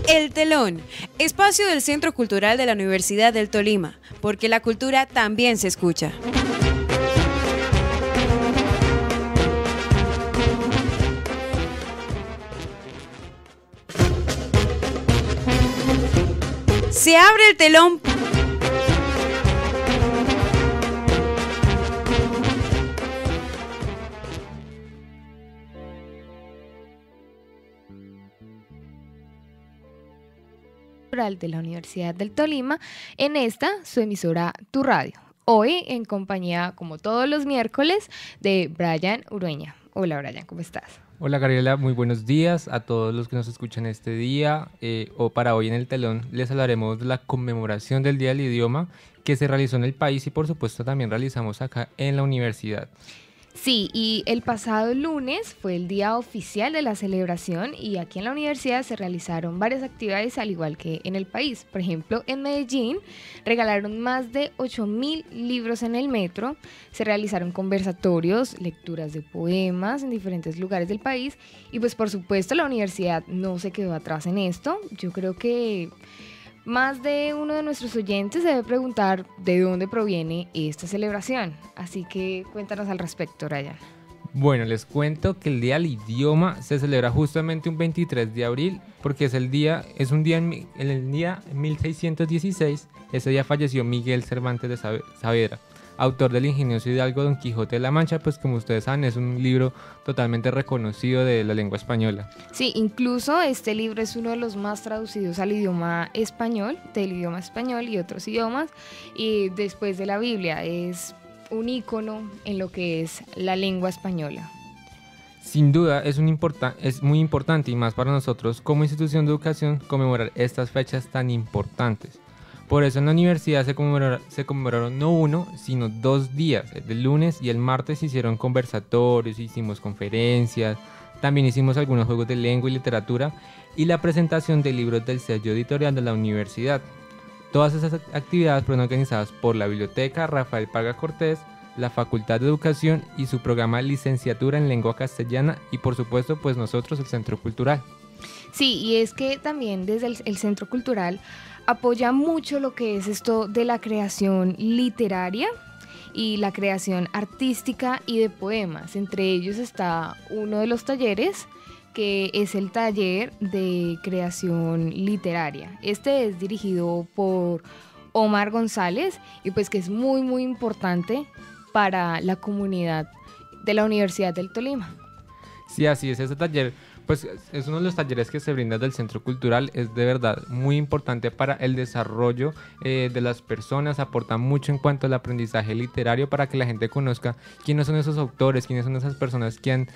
El Telón, espacio del Centro Cultural de la Universidad del Tolima, porque la cultura también se escucha. Se abre el telón. De la Universidad del Tolima, en esta, su emisora Tu Radio. Hoy en compañía, como todos los miércoles, de Brian Urueña. Hola Brian, ¿cómo estás? Hola Gabriela, muy buenos días a todos los que nos escuchan este día. O para hoy en el telón les hablaremos de la conmemoración del Día del Idioma que se realizó en el país y por supuesto también realizamos acá en la universidad. Sí, y el pasado lunes fue el día oficial de la celebración y aquí en la universidad se realizaron varias actividades al igual que en el país. Por ejemplo, en Medellín regalaron más de 8.000 libros en el metro, se realizaron conversatorios, lecturas de poemas en diferentes lugares del país y pues por supuesto la universidad no se quedó atrás en esto. Yo creo que más de uno de nuestros oyentes debe preguntar de dónde proviene esta celebración. Así que cuéntanos al respecto, Ryan. Bueno, les cuento que el Día del Idioma se celebra justamente un 23 de abril porque es un día en el día 1616. Ese día falleció Miguel Cervantes de Saavedra, autor del ingenioso hidalgo Don Quijote de la Mancha, pues como ustedes saben es un libro totalmente reconocido de la lengua española. Sí, incluso este libro es uno de los más traducidos al idioma español, del idioma español y otros idiomas, y después de la Biblia es un ícono en lo que es la lengua española. Sin duda es muy importante y más para nosotros como institución de educación conmemorar estas fechas tan importantes. Por eso en la universidad se conmemoraron no uno, sino 2 días. El lunes y el martes se hicieron conversatorios, hicimos conferencias, también hicimos algunos juegos de lengua y literatura y la presentación de libros del sello editorial de la universidad. Todas esas actividades fueron organizadas por la Biblioteca Rafael Parga Cortés, la Facultad de Educación y su programa Licenciatura en Lengua Castellana y por supuesto pues nosotros el Centro Cultural. Sí, y es que también desde el Centro Cultural apoya mucho lo que es esto de la creación literaria y la creación artística y de poemas. Entre ellos está uno de los talleres que es el taller de creación literaria. Este es dirigido por Omar González y pues que es muy muy importante para la comunidad de la Universidad del Tolima. Sí, así es, ese taller pues es uno de los talleres que se brinda del Centro Cultural, es de verdad muy importante para el desarrollo de las personas, aporta mucho en cuanto al aprendizaje literario para que la gente conozca quiénes son esos autores, quiénes son esas personas que han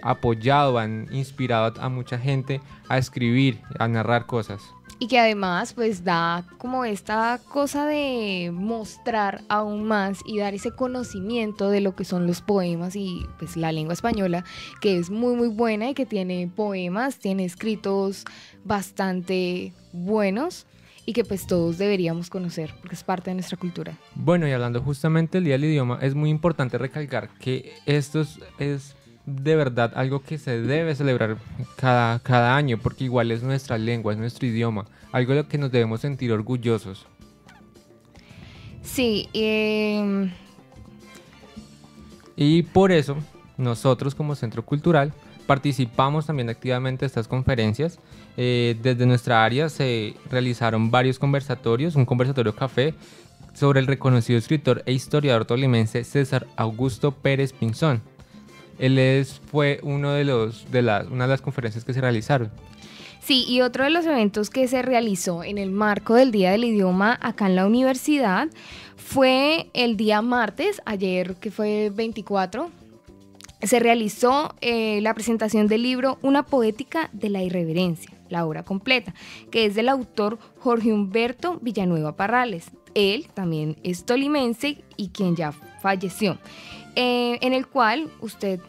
apoyado, han inspirado a mucha gente a escribir, a narrar cosas. Y que además pues da como esta cosa de mostrar aún más y dar ese conocimiento de lo que son los poemas y pues la lengua española, que es muy muy buena y que tiene poemas, tiene escritos bastante buenos y que pues todos deberíamos conocer porque es parte de nuestra cultura. Bueno, y hablando justamente del Día del Idioma, es muy importante recalcar que esto es de verdad algo que se debe celebrar cada año porque igual es nuestra lengua, es nuestro idioma, algo de lo que nos debemos sentir orgullosos. Sí, y por eso nosotros como Centro Cultural participamos también activamente de estas conferencias. Desde nuestra área se realizaron varios conversatorios, un conversatorio café sobre el reconocido escritor e historiador tolimense César Augusto Pérez Pinzón. Fue una de las conferencias que se realizaron. Sí, y otro de los eventos que se realizó en el marco del Día del Idioma acá en la universidad fue el día martes, ayer que fue 24, se realizó la presentación del libro Una poética de la irreverencia, la obra completa, que es del autor Jorge Humberto Villanueva Parrales. Él también es tolimense y quien ya falleció. En el cual usted,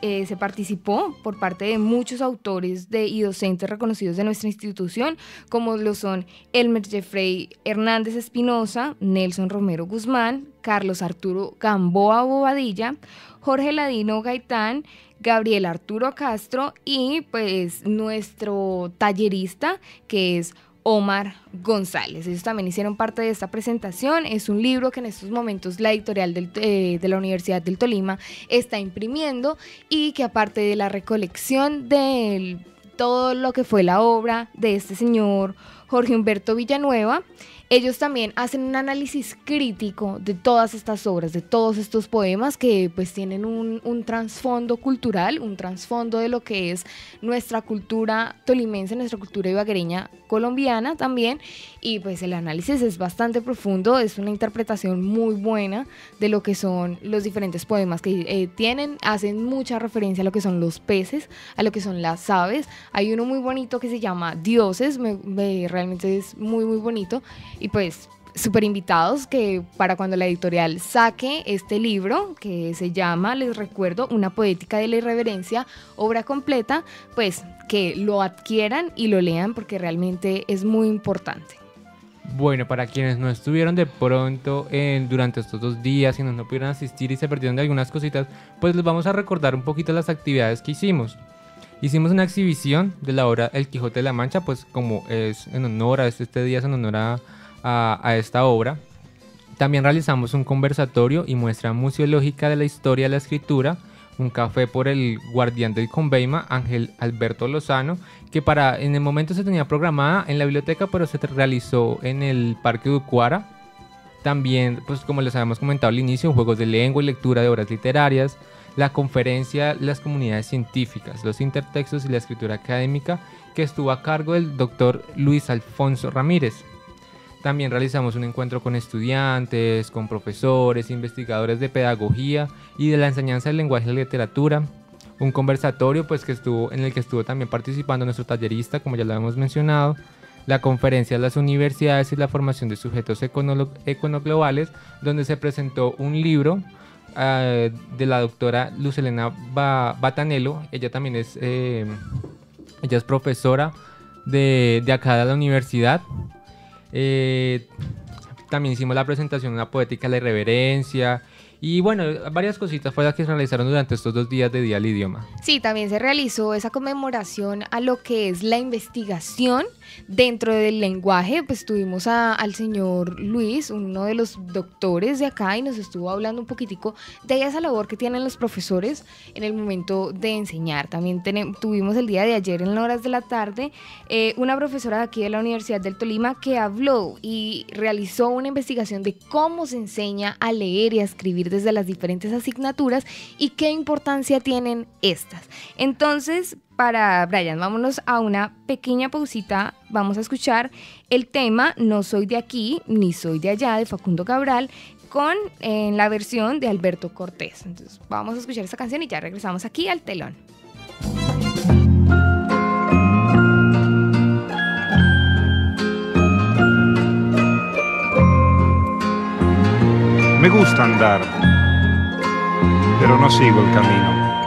se participó por parte de muchos autores y docentes reconocidos de nuestra institución, como lo son Elmer Jeffrey Hernández Espinosa, Nelson Romero Guzmán, Carlos Arturo Gamboa Bobadilla, Jorge Ladino Gaitán, Gabriel Arturo Castro y pues nuestro tallerista, que es Omar González. Ellos también hicieron parte de esta presentación. Es un libro que en estos momentos la editorial de la Universidad del Tolima está imprimiendo, y que aparte de la recolección de todo lo que fue la obra de este señor Jorge Humberto Villanueva, ellos también hacen un análisis crítico de todas estas obras, de todos estos poemas que pues tienen un trasfondo cultural, un trasfondo de lo que es nuestra cultura tolimense, nuestra cultura ibaguereña colombiana también, y pues el análisis es bastante profundo, es una interpretación muy buena de lo que son los diferentes poemas que tienen, hacen mucha referencia a lo que son los peces, a lo que son las aves. Hay uno muy bonito que se llama Dioses, realmente es muy muy bonito. Y pues súper invitados que para cuando la editorial saque este libro, que se llama, les recuerdo, Una poética de la irreverencia, obra completa, pues que lo adquieran y lo lean, porque realmente es muy importante. Bueno, para quienes no estuvieron de pronto durante estos 2 días y no pudieron asistir y se perdieron de algunas cositas, pues les vamos a recordar un poquito las actividades que hicimos. Hicimos una exhibición de la obra El Quijote de la Mancha, pues como es en honor a este día, es en honor a esta obra. También realizamos un conversatorio y muestra museológica de la historia de la escritura, un café por el guardián del Conveima, Ángel Alberto Lozano, que en el momento se tenía programada en la biblioteca, pero se realizó en el Parque Ucuara. También, pues como les habíamos comentado al inicio, juegos de lengua y lectura de obras literarias, la conferencia Las comunidades científicas, los intertextos y la escritura académica, que estuvo a cargo del doctor Luis Alfonso Ramírez. También realizamos un encuentro con estudiantes, con profesores, investigadores de pedagogía y de la enseñanza del lenguaje y la literatura. Un conversatorio pues, en el que estuvo también participando nuestro tallerista, como ya lo habíamos mencionado. La conferencia de las universidades y la formación de sujetos econoglobales, donde se presentó un libro de la doctora Luz Helena Batanelo. Ella también ella es profesora de acá de la universidad. También hicimos la presentación de una poética de la irreverencia y bueno, varias cositas fue las que se realizaron durante estos 2 días de Día del Idioma. Sí, también se realizó esa conmemoración a lo que es la investigación dentro del lenguaje. Pues tuvimos al señor Luis, uno de los doctores de acá, y nos estuvo hablando un poquitico de esa labor que tienen los profesores en el momento de enseñar. También tuvimos el día de ayer en las horas de la tarde una profesora de aquí de la Universidad del Tolima que habló y realizó una investigación de cómo se enseña a leer y a escribir desde las diferentes asignaturas y qué importancia tienen estas. Entonces, para Brian, vámonos a una pequeña pausita. Vamos a escuchar el tema No soy de aquí ni soy de allá de Facundo Cabral en la versión de Alberto Cortés. Entonces vamos a escuchar esta canción y ya regresamos aquí al telón. Me gusta andar, pero no sigo el camino,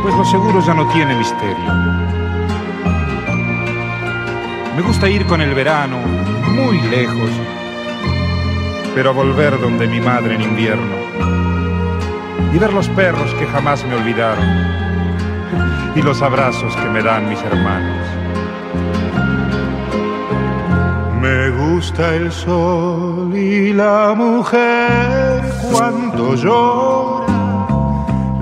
pues lo seguro ya no tiene misterio. Me gusta ir con el verano muy lejos, pero volver donde mi madre en invierno y ver los perros que jamás me olvidaron y los abrazos que me dan mis hermanos. Me gusta el sol y la mujer cuando llora,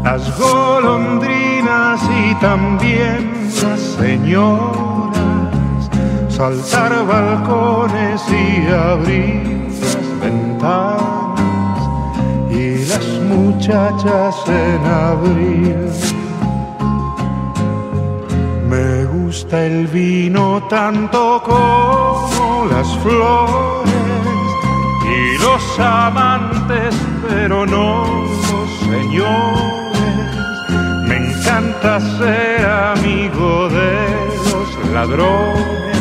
las golondrinas y también las señoras, saltar balcones y abrir las ventanas y las muchachas en abril. Me gusta el vino tanto como las flores y los amantes, pero no los señores. Me encanta ser amigo de los ladrones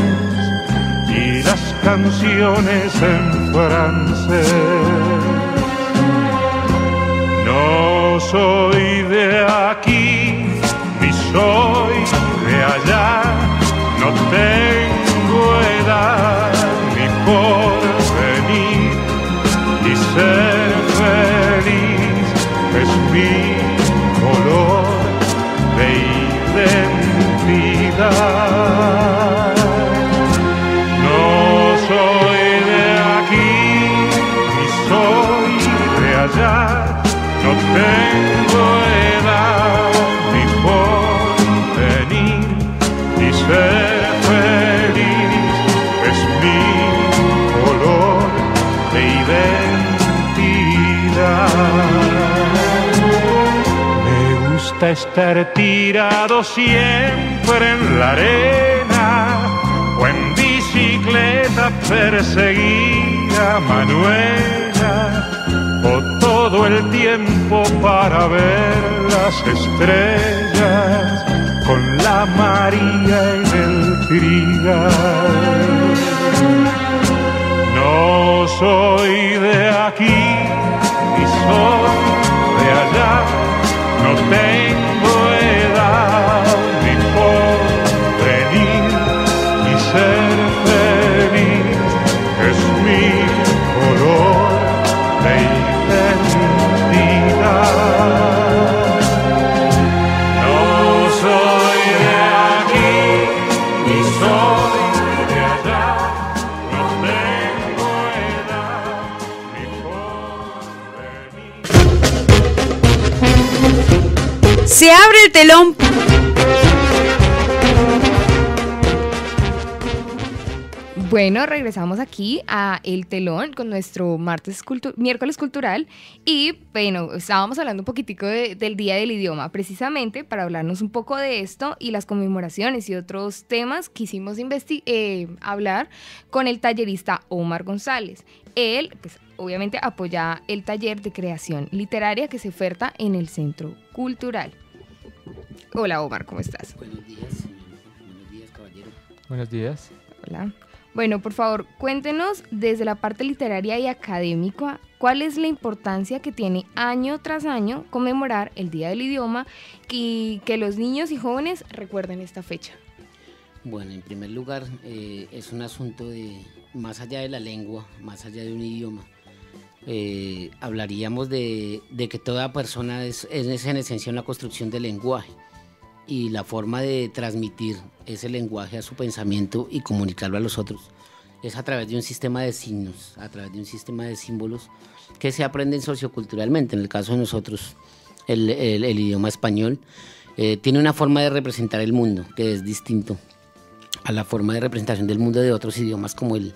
y las canciones en francés. No No soy de aquí, ni soy de allá, no tengo edad ni porvenir, y ser feliz es mi color de identidad. No soy de aquí, ni soy de allá, no tengo edad ni porvenir, ni ser feliz es mi color de identidad. Me gusta estar tirado siempre en la arena o en bicicleta perseguir a Manuela, o todo el tiempo para ver las estrellas con la María en el trigal. No soy de aquí ni soy de allá, no tengo edad ni porvenir, ni ser feliz es mi color de identidad. No soy de aquí, ni soy de allá, no tengo edad ni porvenir. Se abre el telón. Bueno, regresamos aquí a El Telón con nuestro miércoles cultural y bueno, estábamos hablando un poquitico del Día del Idioma, precisamente para hablarnos un poco de esto y las conmemoraciones y otros temas. Quisimos hablar con el tallerista Omar González. Él, pues obviamente apoya el taller de creación literaria que se oferta en el Centro Cultural. Hola Omar, ¿cómo estás? Buenos días, caballero. Buenos días. Hola. Bueno, por favor, cuéntenos desde la parte literaria y académica, ¿cuál es la importancia que tiene año tras año conmemorar el Día del Idioma y que los niños y jóvenes recuerden esta fecha? Bueno, en primer lugar, es un asunto de más allá de la lengua, más allá de un idioma. Hablaríamos de que toda persona es en esencia una construcción del lenguaje, y la forma de transmitir ese lenguaje a su pensamiento y comunicarlo a los otros es a través de un sistema de signos, a través de un sistema de símbolos que se aprenden socioculturalmente. En el caso de nosotros, el idioma español tiene una forma de representar el mundo que es distinto a la forma de representación del mundo de otros idiomas como el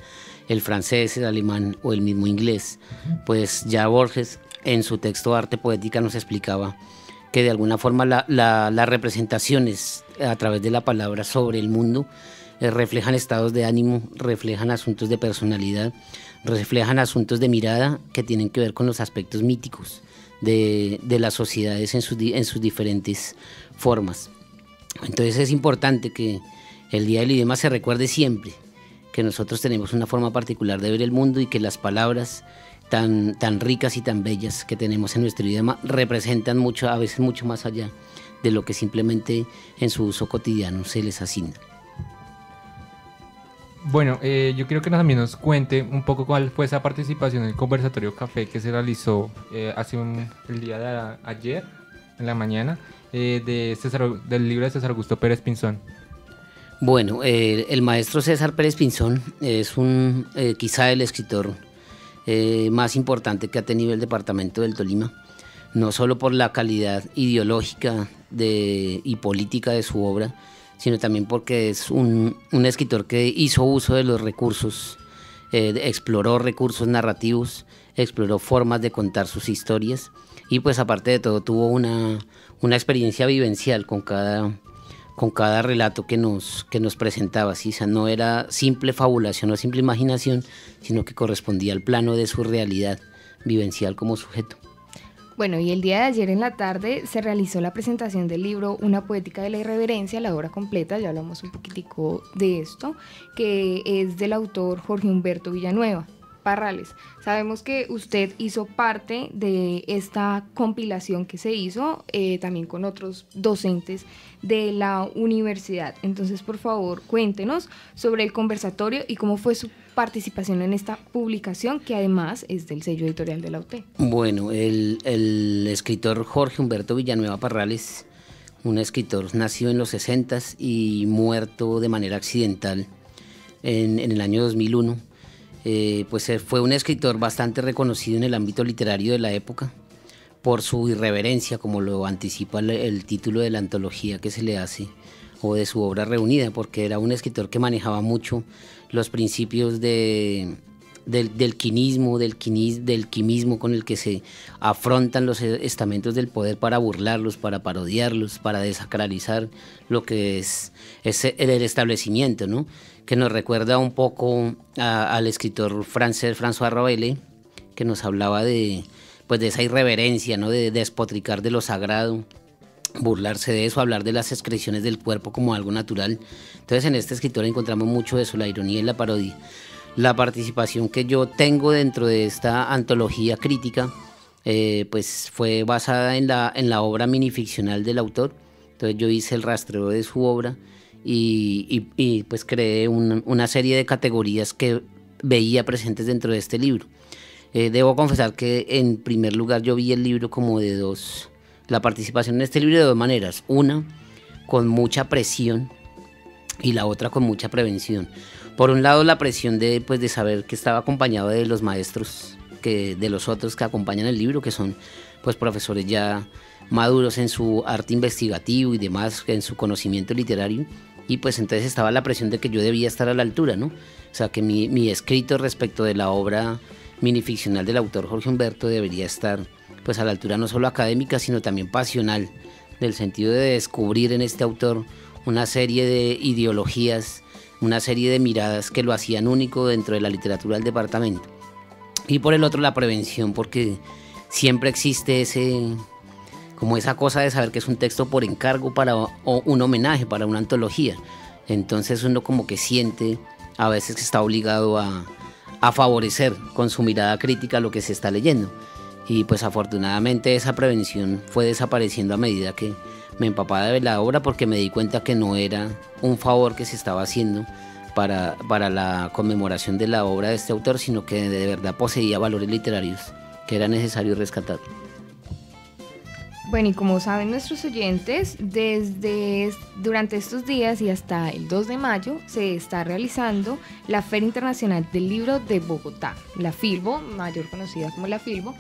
francés, el alemán o el mismo inglés. Pues ya Borges en su texto Arte Poética nos explicaba que de alguna forma las representaciones a través de la palabra sobre el mundo reflejan estados de ánimo, reflejan asuntos de personalidad, reflejan asuntos de mirada que tienen que ver con los aspectos míticos de las sociedades en sus diferentes formas. Entonces es importante que el Día del Idioma se recuerde siempre que nosotros tenemos una forma particular de ver el mundo y que las palabras tan ricas y tan bellas que tenemos en nuestro idioma representan mucho, a veces mucho más allá de lo que simplemente en su uso cotidiano se les asigna. Bueno, yo quiero que también nos cuente un poco cuál fue esa participación en el conversatorio café que se realizó el día de ayer, en la mañana, del libro de César Augusto Pérez Pinzón. Bueno, el maestro César Pérez Pinzón es quizá el escritor más importante que ha tenido el departamento del Tolima, no solo por la calidad ideológica y política de su obra, sino también porque es un escritor que hizo uso de los recursos, exploró recursos narrativos, exploró formas de contar sus historias y pues aparte de todo tuvo una experiencia vivencial con cada relato que nos presentaba, ¿sí? O sea, no era simple fabulación o simple imaginación, sino que correspondía al plano de su realidad vivencial como sujeto. Bueno, y el día de ayer en la tarde se realizó la presentación del libro Una poética de la irreverencia, la obra completa, ya hablamos un poquitico de esto, que es del autor Jorge Humberto Villanueva. Parrales. Sabemos que usted hizo parte de esta compilación que se hizo también con otros docentes de la universidad. Entonces, por favor, cuéntenos sobre el conversatorio y cómo fue su participación en esta publicación, que además es del sello editorial de la UT. Bueno, el escritor Jorge Humberto Villanueva Parrales, un escritor nacido en los 60s y muerto de manera accidental en el año 2001, pues fue un escritor bastante reconocido en el ámbito literario de la época por su irreverencia, como lo anticipa el título de la antología que se le hace, o de su obra reunida, porque era un escritor que manejaba mucho los principios del quimismo, del quimismo con el que se afrontan los estamentos del poder para burlarlos, para parodiarlos, para desacralizar lo que es el establecimiento, ¿no? Que nos recuerda un poco al escritor francés François Rabelais, que nos hablaba de esa irreverencia, ¿no? De despotricar de lo sagrado, burlarse de eso, hablar de las excreciones del cuerpo como algo natural. Entonces en este escritor encontramos mucho de eso, la ironía y la parodia. La participación que yo tengo dentro de esta antología crítica pues fue basada en la obra minificcional del autor. Entonces yo hice el rastreo de su obra y pues creé una serie de categorías que veía presentes dentro de este libro. Debo confesar que en primer lugar yo vi el libro como la participación en este libro de dos maneras. Una, con mucha presión, y la otra con mucha prevención. Por un lado, la presión de saber que estaba acompañado de los maestros, de los otros que acompañan el libro, que son pues profesores ya maduros en su arte investigativo y demás, en su conocimiento literario, y pues entonces estaba la presión de que yo debía estar a la altura, ¿no? O sea, que mi escrito respecto de la obra minificcional del autor Jorge Humberto debería estar pues a la altura no solo académica, sino también pasional, del sentido de descubrir en este autor una serie de ideologías, una serie de miradas que lo hacían único dentro de la literatura del departamento. Y por el otro, la prevención, porque siempre existe esa cosa de saber que es un texto por encargo o un homenaje para una antología. Entonces uno como que siente a veces que está obligado a favorecer con su mirada crítica lo que se está leyendo. Y pues afortunadamente esa prevención fue desapareciendo a medida que me empapaba de la obra, porque me di cuenta que no era un favor que se estaba haciendo para la conmemoración de la obra de este autor, sino que de verdad poseía valores literarios que era necesario rescatar. Bueno, y como saben nuestros oyentes, durante estos días y hasta el 2 de mayo se está realizando la Feria Internacional del Libro de Bogotá, la Filbo, mayor conocida como la Filbo,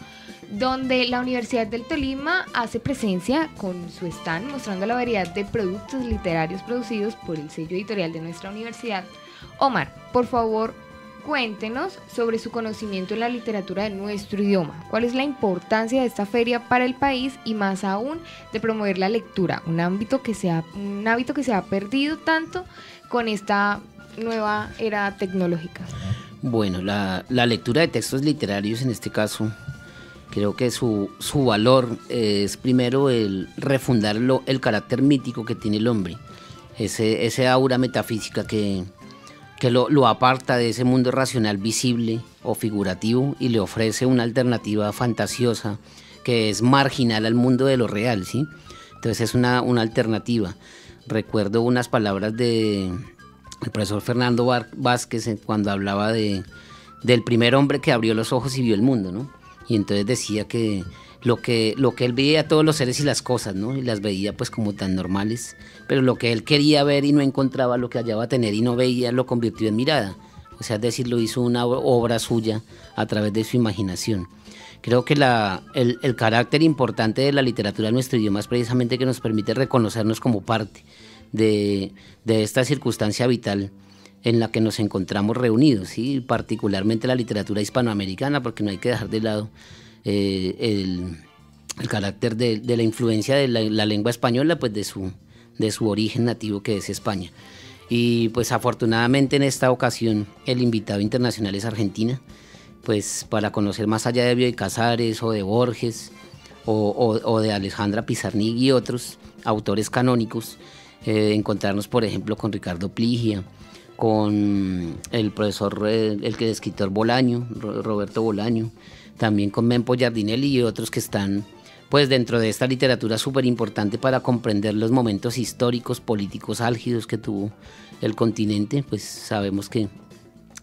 donde la Universidad del Tolima hace presencia con su stand, mostrando la variedad de productos literarios producidos por el sello editorial de nuestra universidad. Omar, por favor, cuéntenos sobre su conocimiento en la literatura de nuestro idioma. ¿Cuál es la importancia de esta feria para el país y más aún de promover la lectura? Un hábito que se ha perdido tanto con esta nueva era tecnológica. Bueno, la lectura de textos literarios en este caso, creo que su valor es primero el refundar el carácter mítico que tiene el hombre, ese aura metafísica que lo aparta de ese mundo racional visible o figurativo y le ofrece una alternativa fantasiosa que es marginal al mundo de lo real, ¿sí? Entonces es una alternativa. Recuerdo unas palabras del profesor Fernando Vázquez cuando hablaba del primer hombre que abrió los ojos y vio el mundo, ¿no? Y entonces decía que lo que él veía a todos los seres y las cosas, ¿no? Y las veía pues como tan normales, pero lo que él quería ver y no encontraba, lo que hallaba tener y no veía, lo convirtió en mirada. O sea, es decir, lo hizo una obra suya a través de su imaginación. Creo que el carácter importante de la literatura en nuestro idioma es precisamente que nos permite reconocernos como parte de esta circunstancia vital en la que nos encontramos reunidos, ¿sí? Particularmente la literatura hispanoamericana, porque no hay que dejar de lado el carácter de la influencia de la lengua española, pues de su origen nativo, que es España. Y pues afortunadamente en esta ocasión el invitado internacional es Argentina, pues para conocer más allá de Bioy Casares o de Borges o de Alejandra Pizarnik y otros autores canónicos, encontrarnos por ejemplo con Ricardo Pligia, con el profesor, el que es escritor Bolaño, Roberto Bolaño, también con Mempo Giardinelli y otros que están pues dentro de esta literatura súper importante para comprender los momentos históricos, políticos álgidos que tuvo el continente. Pues sabemos que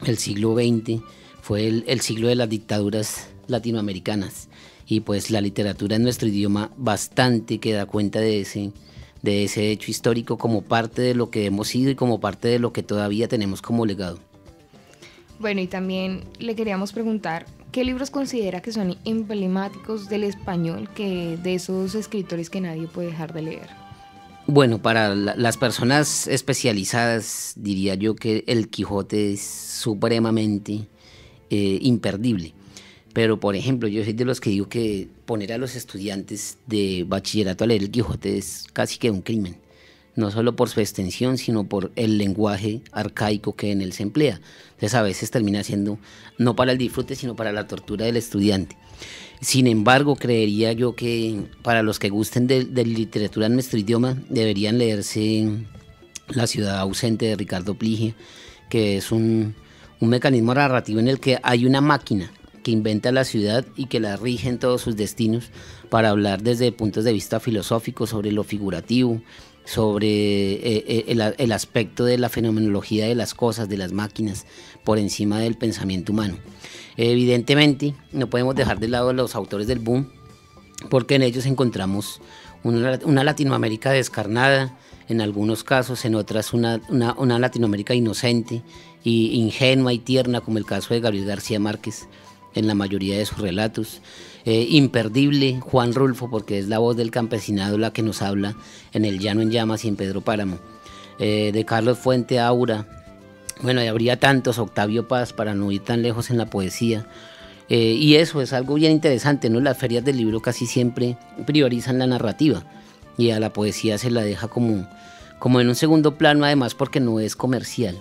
el siglo XX fue el siglo de las dictaduras latinoamericanas y pues la literatura en nuestro idioma bastante que da cuenta de ese hecho histórico como parte de lo que hemos sido y como parte de lo que todavía tenemos como legado. Bueno, y también le queríamos preguntar, ¿qué libros considera que son emblemáticos del español, que de esos escritores que nadie puede dejar de leer? Bueno, para las personas especializadas diría yo que el Quijote es supremamente imperdible. Pero, por ejemplo, yo soy de los que digo que poner a los estudiantes de bachillerato a leer el Quijote es casi que un crimen. No solo por su extensión, sino por el lenguaje arcaico que en él se emplea. Entonces, a veces termina siendo no para el disfrute, sino para la tortura del estudiante. Sin embargo, creería yo que para los que gusten de literatura en nuestro idioma, deberían leerse La ciudad ausente de Ricardo Pligia, que es un mecanismo narrativo en el que hay una máquina que inventa la ciudad y que la rige en todos sus destinos para hablar desde puntos de vista filosóficos sobre lo figurativo, sobre el aspecto de la fenomenología de las cosas, de las máquinas, por encima del pensamiento humano. Evidentemente, no podemos dejar de lado a los autores del boom, porque en ellos encontramos una Latinoamérica descarnada, en algunos casos, en otras una Latinoamérica inocente e ingenua y tierna, como el caso de Gabriel García Márquez, en la mayoría de sus relatos. Imperdible Juan Rulfo, porque es la voz del campesinado la que nos habla en El Llano en Llamas y en Pedro Páramo. De Carlos Fuente Aura, bueno, y habría tantos, Octavio Paz, para no ir tan lejos en la poesía. Y eso es algo bien interesante, ¿no? Las ferias del libro casi siempre priorizan la narrativa y a la poesía se la deja como en un segundo plano, además porque no es comercial.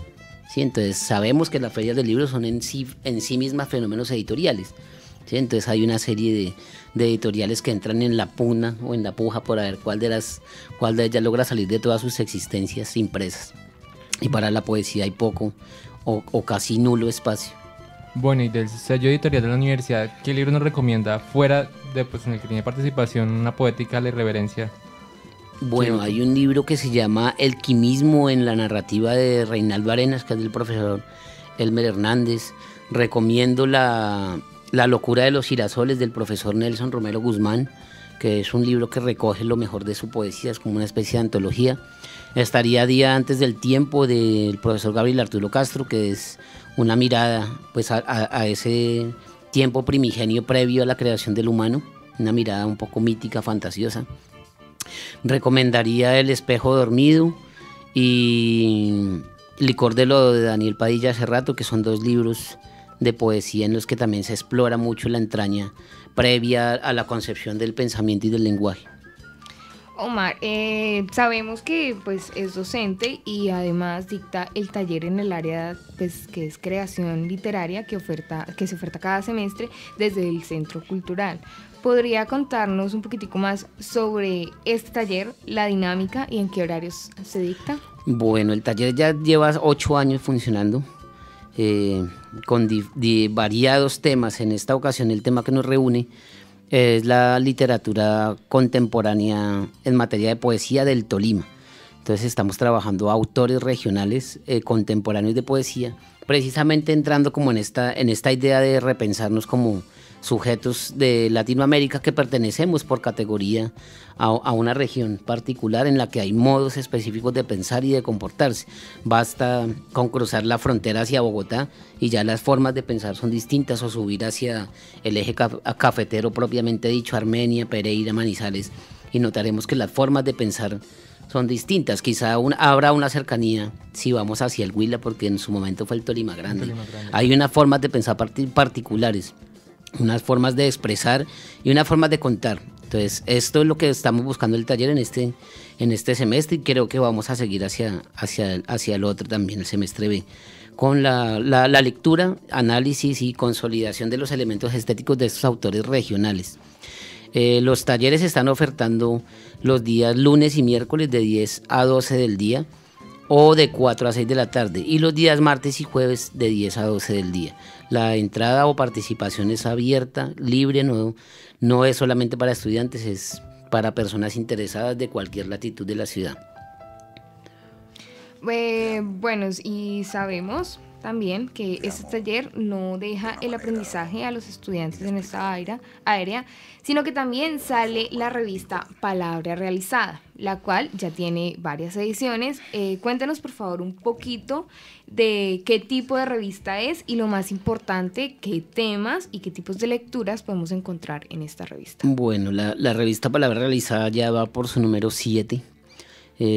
¿Sí? Entonces sabemos que las ferias del libro son en sí mismas fenómenos editoriales. ¿Sí? Entonces hay una serie de editoriales que entran en la pugna o en la puja por ver cuál de ellas logra salir de todas sus existencias impresas. Y para la poesía hay poco o casi nulo espacio. Bueno, y del sello editorial de la universidad, ¿qué libro nos recomienda fuera de pues, en el que tiene participación una poética a la irreverencia? Bueno, hay un libro que se llama El quimismo en la narrativa de Reinaldo Arenas, que es del profesor Elmer Hernández. Recomiendo La locura de los girasoles del profesor Nelson Romero Guzmán, que es un libro que recoge lo mejor de su poesía, es como una especie de antología. Estaría Día antes del tiempo del profesor Gabriel Arturo Castro, que es una mirada pues, a ese tiempo primigenio previo a la creación del humano, una mirada un poco mítica, fantasiosa. Recomendaría El espejo dormido y Licor de lodo de Daniel Padilla Cerrato, que son dos libros de poesía en los que también se explora mucho la entraña previa a la concepción del pensamiento y del lenguaje. Omar, sabemos que pues, es docente y además dicta el taller en el área pues, que es creación literaria que se oferta cada semestre desde el Centro Cultural. ¿Podría contarnos un poquitico más sobre este taller, la dinámica y en qué horarios se dicta? Bueno, el taller ya lleva 8 años funcionando con variados temas. En esta ocasión el tema que nos reúne es la literatura contemporánea en materia de poesía del Tolima. Entonces estamos trabajando autores regionales contemporáneos de poesía, precisamente entrando como en esta idea de repensarnos como sujetos de Latinoamérica que pertenecemos por categoría a una región particular en la que hay modos específicos de pensar y de comportarse. Basta con cruzar la frontera hacia Bogotá y ya las formas de pensar son distintas, o subir hacia el eje cafetero propiamente dicho, Armenia, Pereira, Manizales, y notaremos que las formas de pensar son distintas. Quizá habrá una cercanía si vamos hacia el Huila, porque en su momento fue el Tolima Grande. Hay unas formas de pensar particulares, unas formas de expresar y unas formas de contar. Entonces, esto es lo que estamos buscando el taller en este semestre, y creo que vamos a seguir hacia el otro también, el semestre B, con la lectura, análisis y consolidación de los elementos estéticos de estos autores regionales. Los talleres se están ofertando los días lunes y miércoles de 10 a 12 del día. o de 4 a 6 de la tarde, y los días martes y jueves de 10 a 12 del día. La entrada o participación es abierta, libre, no es solamente para estudiantes, es para personas interesadas de cualquier latitud de la ciudad. Bueno, y sabemos también que este taller no deja el aprendizaje a los estudiantes en esta área, sino que también sale la revista Palabra Realizada, la cual ya tiene varias ediciones. Cuéntenos por favor un poquito de qué tipo de revista es y lo más importante, qué temas y qué tipos de lecturas podemos encontrar en esta revista. Bueno, la revista Palabra Realizada ya va por su número 7.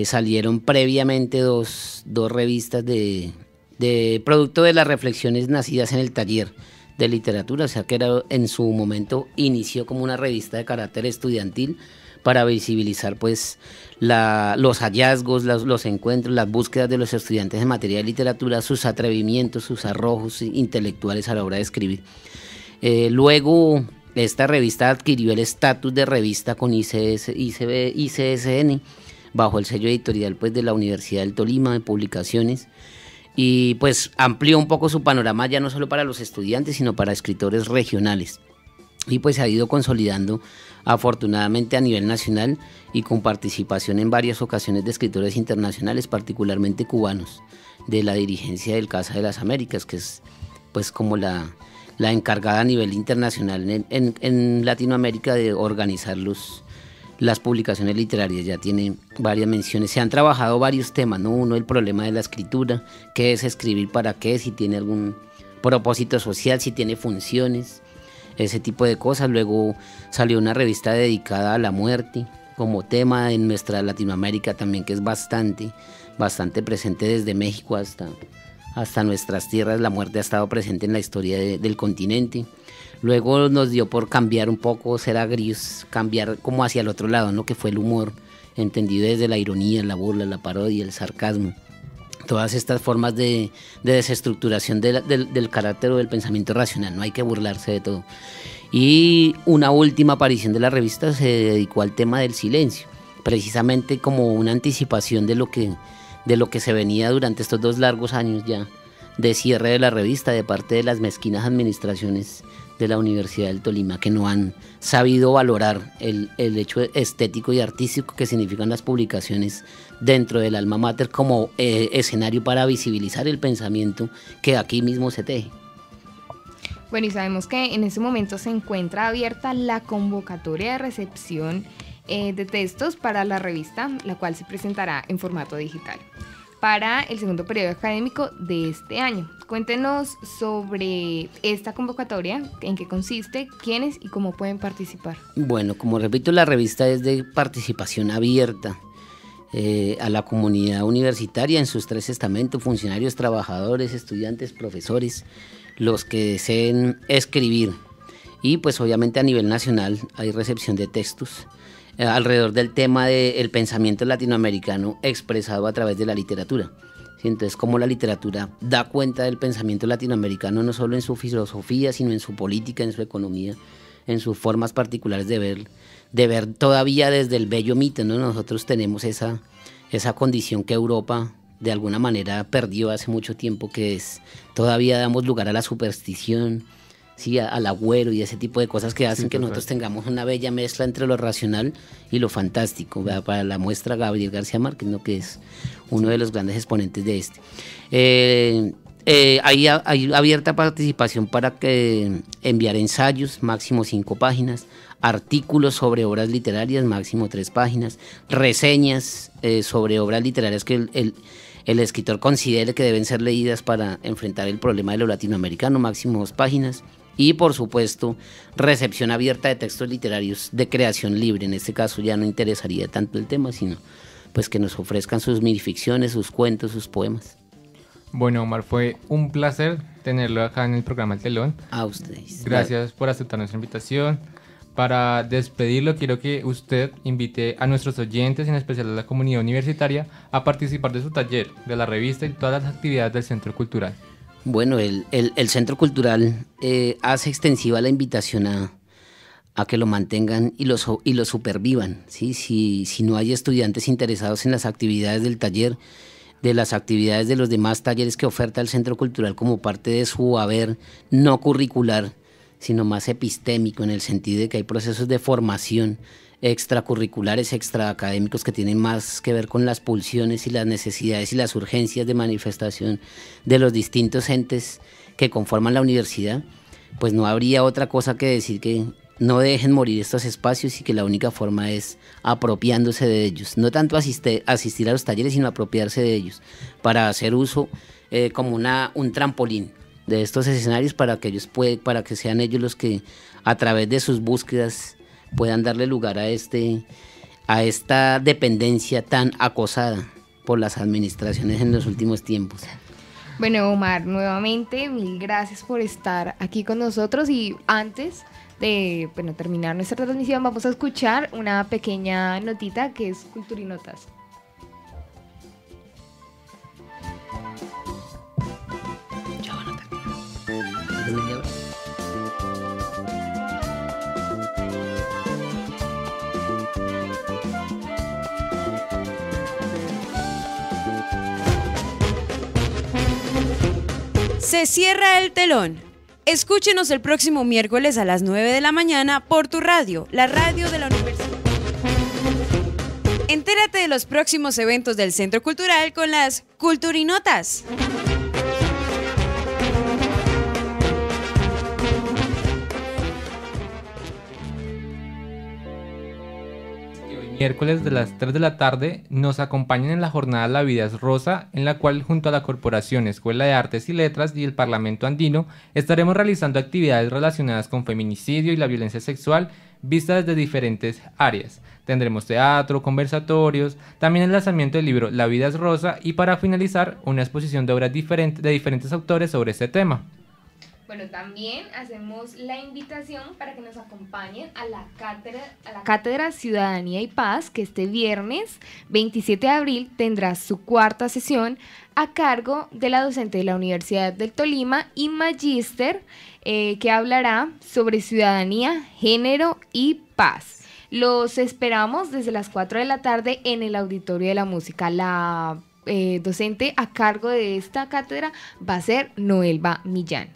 Salieron previamente dos revistas de producto de las reflexiones nacidas en el taller de literatura, o sea que en su momento inició como una revista de carácter estudiantil para visibilizar pues los hallazgos, los encuentros, las búsquedas de los estudiantes en materia de literatura, sus atrevimientos, sus arrojos intelectuales a la hora de escribir. Luego esta revista adquirió el estatus de revista con ICSN bajo el sello editorial pues de la Universidad del Tolima de Publicaciones, y pues amplió un poco su panorama ya no solo para los estudiantes sino para escritores regionales, y pues se ha ido consolidando afortunadamente a nivel nacional y con participación en varias ocasiones de escritores internacionales, particularmente cubanos, de la dirigencia del Casa de las Américas, que es pues como la encargada a nivel internacional en Latinoamérica de organizar las publicaciones literarias. Ya tiene varias menciones, se han trabajado varios temas, ¿no? Uno, el problema de la escritura, qué es escribir, para qué, si tiene algún propósito social, si tiene funciones, ese tipo de cosas. Luego salió una revista dedicada a la muerte como tema en nuestra Latinoamérica también, que es bastante presente desde México hasta nuestras tierras. La muerte ha estado presente en la historia del continente. Luego nos dio por cambiar un poco, ser agrios, cambiar como hacia el otro lado, ¿no? Que fue el humor, entendido desde la ironía, la burla, la parodia, el sarcasmo. Todas estas formas de desestructuración del carácter o del pensamiento racional, no hay que burlarse de todo. Y una última aparición de la revista se dedicó al tema del silencio, precisamente como una anticipación de lo que se venía durante estos 2 largos años ya de cierre de la revista de parte de las mezquinas administraciones de la Universidad del Tolima, que no han sabido valorar el hecho estético y artístico que significan las publicaciones dentro del alma mater como escenario para visibilizar el pensamiento que aquí mismo se teje. Bueno, y sabemos que en este momento se encuentra abierta la convocatoria de recepción de textos para la revista, la cual se presentará en formato digital para el segundo periodo académico de este año. Cuéntenos sobre esta convocatoria, en qué consiste, quiénes y cómo pueden participar. Bueno, como repito, la revista es de participación abierta a la comunidad universitaria en sus 3 estamentos: funcionarios, trabajadores, estudiantes, profesores, los que deseen escribir. Y pues obviamente a nivel nacional hay recepción de textos alrededor del tema del pensamiento latinoamericano expresado a través de la literatura. ¿Sí? Entonces, cómo la literatura da cuenta del pensamiento latinoamericano no solo en su filosofía, sino en su política, en su economía, en sus formas particulares de ver todavía desde el bello mito, ¿no? Nosotros tenemos esa condición que Europa de alguna manera perdió hace mucho tiempo, que es todavía damos lugar a la superstición, sí, al agüero y ese tipo de cosas que hacen que nosotros tengamos una bella mezcla entre lo racional y lo fantástico. ¿Verdad? Para la muestra, Gabriel García Márquez, ¿no? Que es uno de los grandes exponentes de este. Hay abierta participación para enviar ensayos, máximo 5 páginas, artículos sobre obras literarias, máximo 3 páginas, reseñas sobre obras literarias que el escritor considere que deben ser leídas para enfrentar el problema de lo latinoamericano, máximo 2 páginas. Y por supuesto, recepción abierta de textos literarios de creación libre. En este caso ya no interesaría tanto el tema, sino pues que nos ofrezcan sus minificciones, sus cuentos, sus poemas. Bueno, Omar, fue un placer tenerlo acá en el programa El Telón. A ustedes. Gracias por aceptar nuestra invitación. Para despedirlo, quiero que usted invite a nuestros oyentes, en especial a la comunidad universitaria, a participar de su taller, de la revista y todas las actividades del Centro Cultural. Bueno, el Centro Cultural hace extensiva la invitación a que lo mantengan y lo supervivan, ¿sí? Si no hay estudiantes interesados en las actividades del taller, de las actividades de los demás talleres que oferta el Centro Cultural como parte de su haber no curricular, sino más epistémico, en el sentido de que hay procesos de formación extracurriculares, extraacadémicos, que tienen más que ver con las pulsiones y las necesidades y las urgencias de manifestación de los distintos entes que conforman la universidad, pues no habría otra cosa que decir que no dejen morir estos espacios y que la única forma es apropiándose de ellos. No tanto asistir a los talleres, sino apropiarse de ellos para hacer uso como un trampolín de estos escenarios para que sean ellos los que a través de sus búsquedas puedan darle lugar a esta dependencia tan acosada por las administraciones en los últimos tiempos. Bueno, Omar, nuevamente mil gracias por estar aquí con nosotros, y antes de terminar nuestra transmisión vamos a escuchar una pequeña notita que es Culturinotas. Se cierra el telón. Escúchenos el próximo miércoles a las 9 de la mañana por tu radio, la radio de la universidad. Entérate de los próximos eventos del Centro Cultural con las Culturinotas. Miércoles de las 3 de la tarde nos acompañan en la jornada La Vida es Rosa, en la cual junto a la Corporación Escuela de Artes y Letras y el Parlamento Andino estaremos realizando actividades relacionadas con feminicidio y la violencia sexual vistas desde diferentes áreas. Tendremos teatro, conversatorios, también el lanzamiento del libro La Vida es Rosa y para finalizar una exposición de obras de diferentes autores sobre este tema. Bueno, también hacemos la invitación para que nos acompañen a la Cátedra Ciudadanía y Paz, que este viernes 27 de abril tendrá su cuarta sesión a cargo de la docente de la Universidad del Tolima y magíster, que hablará sobre ciudadanía, género y paz. Los esperamos desde las 4 de la tarde en el Auditorio de la Música. La docente a cargo de esta cátedra va a ser Noelba Millán.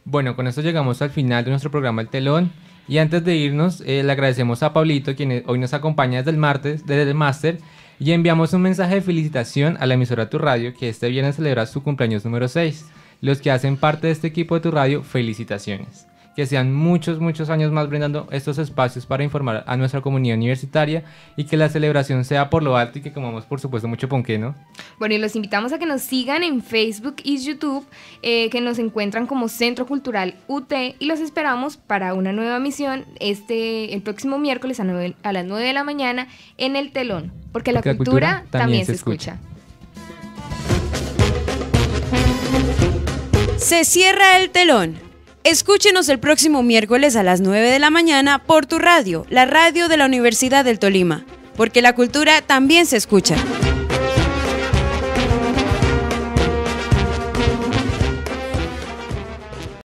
Bueno, con esto llegamos al final de nuestro programa El Telón, y antes de irnos le agradecemos a Pablito, quien hoy nos acompaña desde el máster, y enviamos un mensaje de felicitación a la emisora Tu Radio, que este viernes celebra su cumpleaños número 6. Los que hacen parte de este equipo de Tu Radio, felicitaciones. Que sean muchos años más brindando estos espacios para informar a nuestra comunidad universitaria, y que la celebración sea por lo alto y que comamos, por supuesto, mucho ponqué, ¿no? Bueno, y los invitamos a que nos sigan en Facebook y YouTube, que nos encuentran como Centro Cultural UT, y los esperamos para una nueva emisión el próximo miércoles a las 9 de la mañana en El Telón, porque la cultura también se escucha. Se cierra el telón. Escúchenos el próximo miércoles a las 9 de la mañana por tu radio, la radio de la Universidad del Tolima, porque la cultura también se escucha.